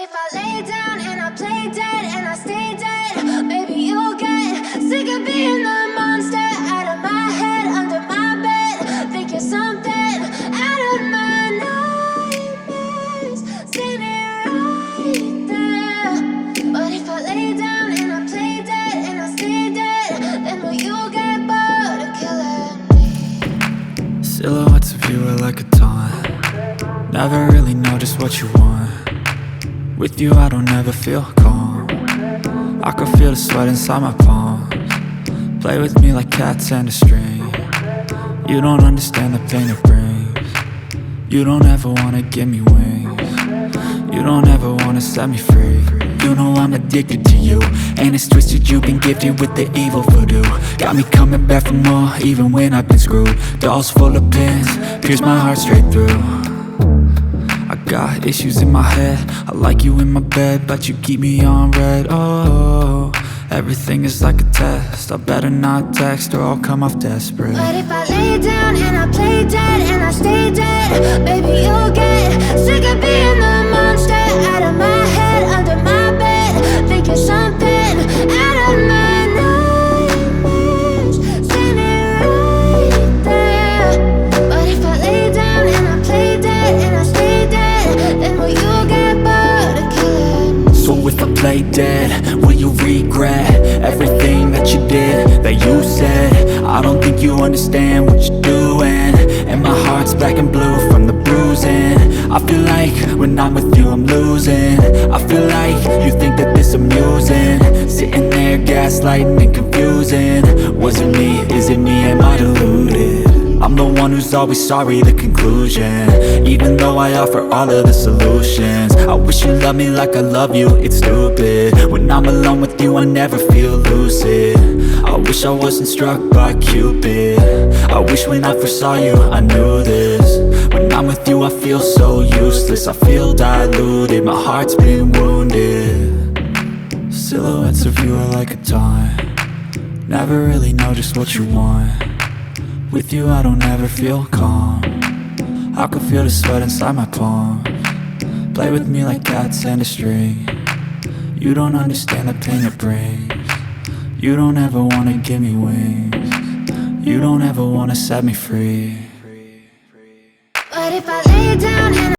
if I lay down and I play dead and I stay dead, maybe you'll get sick of being the monster out of my head, under my bed. Think you're something out of my nightmares, standing right there. But if I lay down and I play dead and I stay dead, then will you get bored of killing me? Silhouettes of you are like a taunt. Never really know just what you want. With you I don't ever feel calm. I can feel the sweat inside my palms. Play with me like cats and a string. You don't understand the pain it brings. You don't ever wanna give me wings. You don't ever wanna set me free. You know I'm addicted to you, and it's twisted, you've been gifted with the evil voodoo. Got me coming back for more, even when I've been screwed. Dolls full of pins, pierce my heart straight through. I got issues in my head, I like you in my bed, but you keep me on red. Oh, everything is like a test, I better not text or I'll come off desperate. But if I lay down and I play dead and I stay dead, baby you'll get sick of being the monster out of my head, under my bed. Think you're something out of my nightmares, standing right there. But if I lay down and I play dead and I stay dead, then will you get bored of killing me? So if I play dead, will you regret everything that you did, that you said? I don't think you understand what you're doing, and my heart's black and blue from the bruising. I feel like when I'm with you I'm losing. I feel like you think that this amusing, sitting there gaslighting and confusing. Was it me? Is it me? Am I deluded? I'm the one who's always sorry, the conclusion, even though I offer all of the solutions. I wish you loved me like I love you, it's stupid. When I'm alone with you I never feel lucid. I wish I wasn't struck by Cupid. I wish when I first saw you I knew this. When I'm with you I feel so useless, I feel diluted, my heart's been wounded. Silhouettes of you are like a taunt. Never really know just what you want. With you I don't ever feel calm. I can feel the sweat inside my palms. Play with me like cats and a string. You don't understand the pain it brings. You don't ever wanna give me wings. You don't ever wanna set me free. But if I lay down and